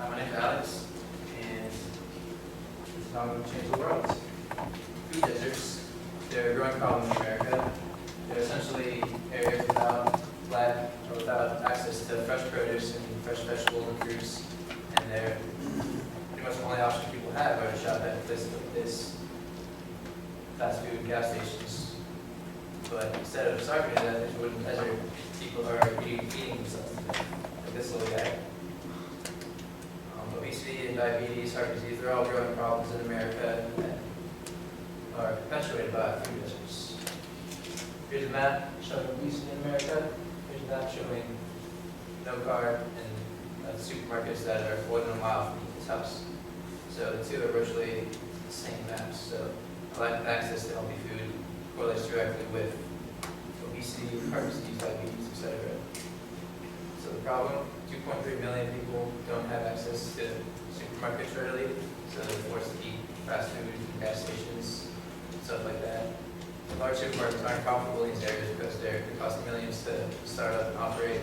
My name is Alex, and this is how I'm going to change the world. Food deserts, they're a growing problem in America. They're essentially areas without access to fresh produce and fresh vegetables and fruits, and they're pretty much the only option people have are to shop at places like this, fast food gas stations. But instead of starving to death, there's wooden desert, people are eating themselves to death, like this little guy. Obesity and diabetes, heart disease, they're all growing problems in America that are perpetuated by food deserts. Here's a map showing obesity in America. Here's a map showing no carb and supermarkets that are more than a mile from people's house. So the two are virtually the same maps. So a lack of access to healthy food correlates directly with obesity, heart disease, diabetes, etc. So the problem, 2.3 million people don't have access to supermarkets readily, so they're forced to eat fast food, gas stations, stuff like that. Large supermarkets aren't profitable in these areas because they cost millions to start up and operate.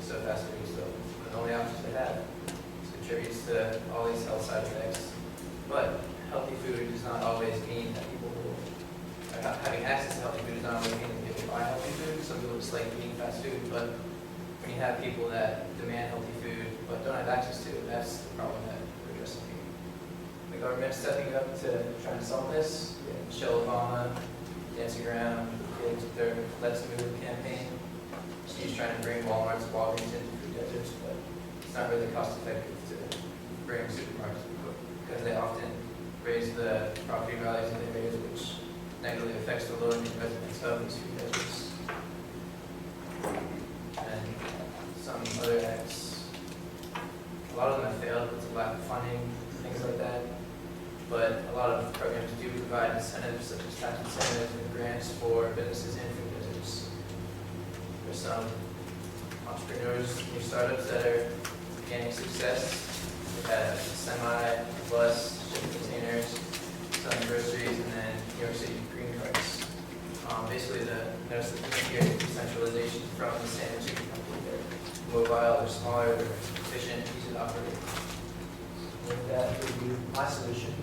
So fast food is the only options they have. This contributes to all these health side effects. But healthy food does not always mean that people will, having access to healthy food does not always mean that people buy healthy food. Some people just like eating fast food, but when you have people that demand healthy food but don't have access to it, that's the problem that we're addressing here. The government's stepping up to try to solve this. Michelle Obama dancing around with their Let's Move campaign. She's trying to bring Walmart's, Walgreens into food deserts, but it's not really cost effective to bring supermarkets because they often raise the property values in the areas, which negatively affects the low-income residents of these food deserts. And some other acts, a lot of them have failed with lack of funding, things like that. But a lot of programs do provide incentives, such as tax incentives and grants for businesses in food deserts. There's some entrepreneurs, new startups that are gaining success. They have a semi, bus, shipping containers, selling groceries, and then New York City green carts. Basically, notice the theme here is decentralization from the sandwich company. They're mobile, they're smaller, they're efficient, easy to operate. With that, would be my solution.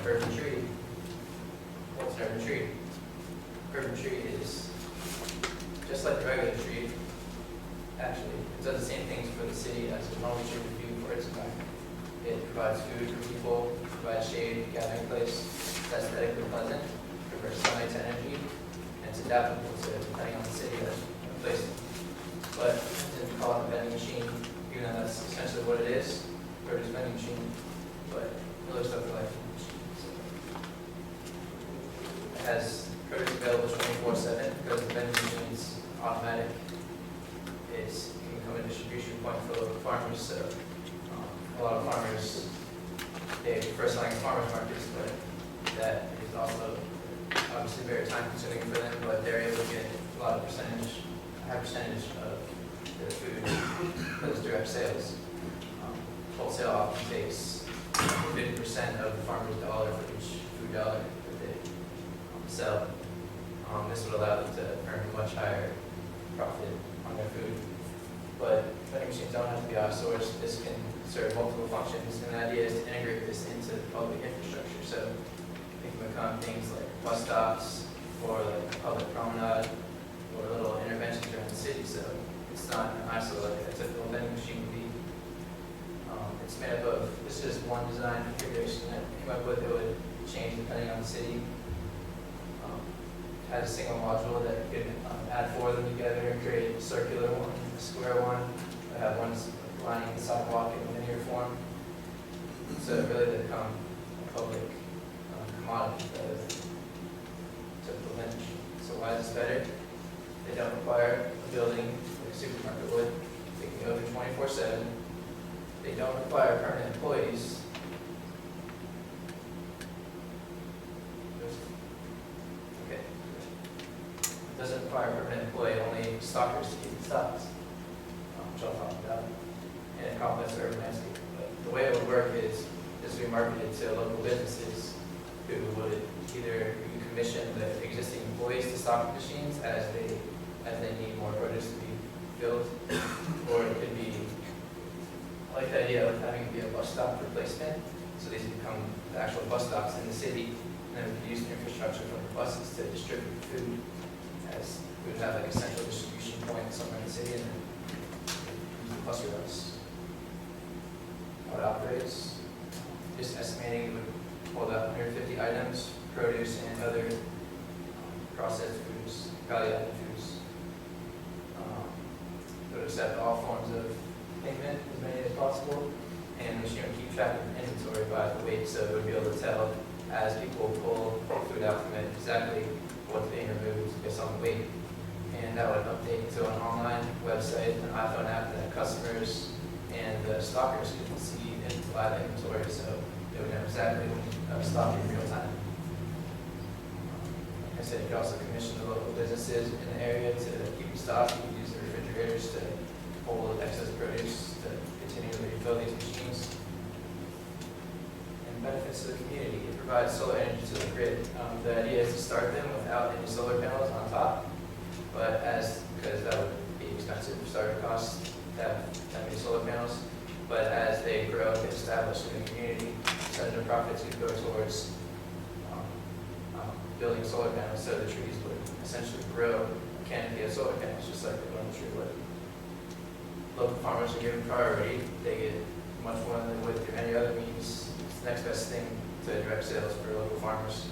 Urban tree. What's an urban tree? Urban tree is just like the regular tree. Actually, it does the same things for the city as a normal tree would do for its environment. It provides food for people, provides shade, gathering place. It's aesthetically pleasant, converts sunlight to energy, and it's adaptable to depending on the city that's placed in. But I didn't call it a vending machine, even though that's essentially what it is. Produce vending machine, but it looks like a life machine. It has produce available 24/7 because the vending machine is automatic. It can become a distribution point for local farmers. So a lot of farmers, they prefer selling at farmers markets, but that is also obviously very time consuming for them. But they're able to get a high percentage of their food because direct sales. Wholesale often takes 50% of the farmer's dollar for each food dollar that they sell. This would allow them to earn a much higher profit on their food. But vending machines don't have to be outsourced. This can serve multiple functions, and the idea is to integrate this into the public infrastructure. So it can become things like bus stops, or like a public promenade, or little interventions around the city. So it's not an isolated like a typical vending machine would be. It's made up of, this is one design configuration that I came up with. It would change depending on the city. It has a single module that you could add four of them together and create a circular one, a square one. I have one lining the sidewalk in linear form. So it really become a public commodity rather than typical vending machine. So why is this better? They don't require a building like a supermarket would. They can go there 24/7. They don't require permanent employees. Okay. It doesn't require a permanent employee, only stockers to keep the stocks, which I'll talk about. And it complements the urban landscape. But the way it would work is this would be marketed to local businesses who would either commission the existing employees to stock the machines as they need more produce to be filled, or it could be like the idea of having it be a bus stop replacement, so these become the actual bus stops in the city, and then we could use the infrastructure from the buses to distribute food, as we would have like a central distribution point somewhere in the city, and then use the bus routes. How it operates, just estimating it would hold up 150 items, produce and other processed foods, value-added foods. It would accept all forms of payment, as many as possible, and the machine would keep track of inventory by the weight, so it would be able to tell as people pull food out from it exactly what's being removed based on the weight. And that would update to an online website, an iPhone app that customers and the stockers could see and live inventory, so they would know exactly when stock in real time. Like I said, you could also commission the local businesses in the area to keep stock. You could use the refrigerators to hold excess produce to continually refill these machines. And benefits to the community. It provides solar energy to the grid. The idea is to start them without any solar panels on top, but because that would be expensive starter cost to have that many solar panels. But as they grow and get established in the community, percentage of profits could go towards building solar panels, so the trees would essentially grow a canopy of solar panels, just like the normal tree would. Local farmers are given priority. They get much more than they would through any other means. It's the next best thing to direct sales for local farmers.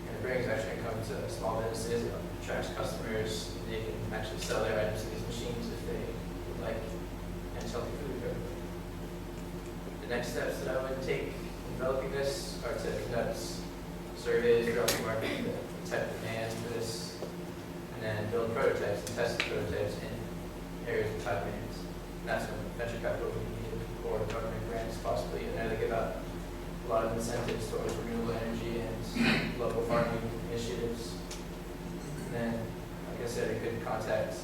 And it brings extra income to small businesses, it attracts customers. They can actually sell their items to these machines if they would like, and it's healthy food. The next steps that I would take in developing this are to conduct surveys throughout the market to detect demand for this, and then build prototypes and test the prototypes in areas with high demands. And that's when venture capital would be needed, or government grants possibly. And there they give out a lot of incentives towards renewable energy and local farming initiatives. And then, like I said, it could contact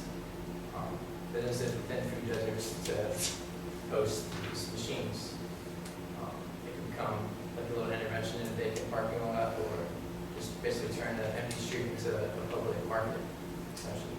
businesses within food deserts to host these machines. It could become like a little intervention in a vacant parking lot, or just basically turn an empty street into a public market, essentially.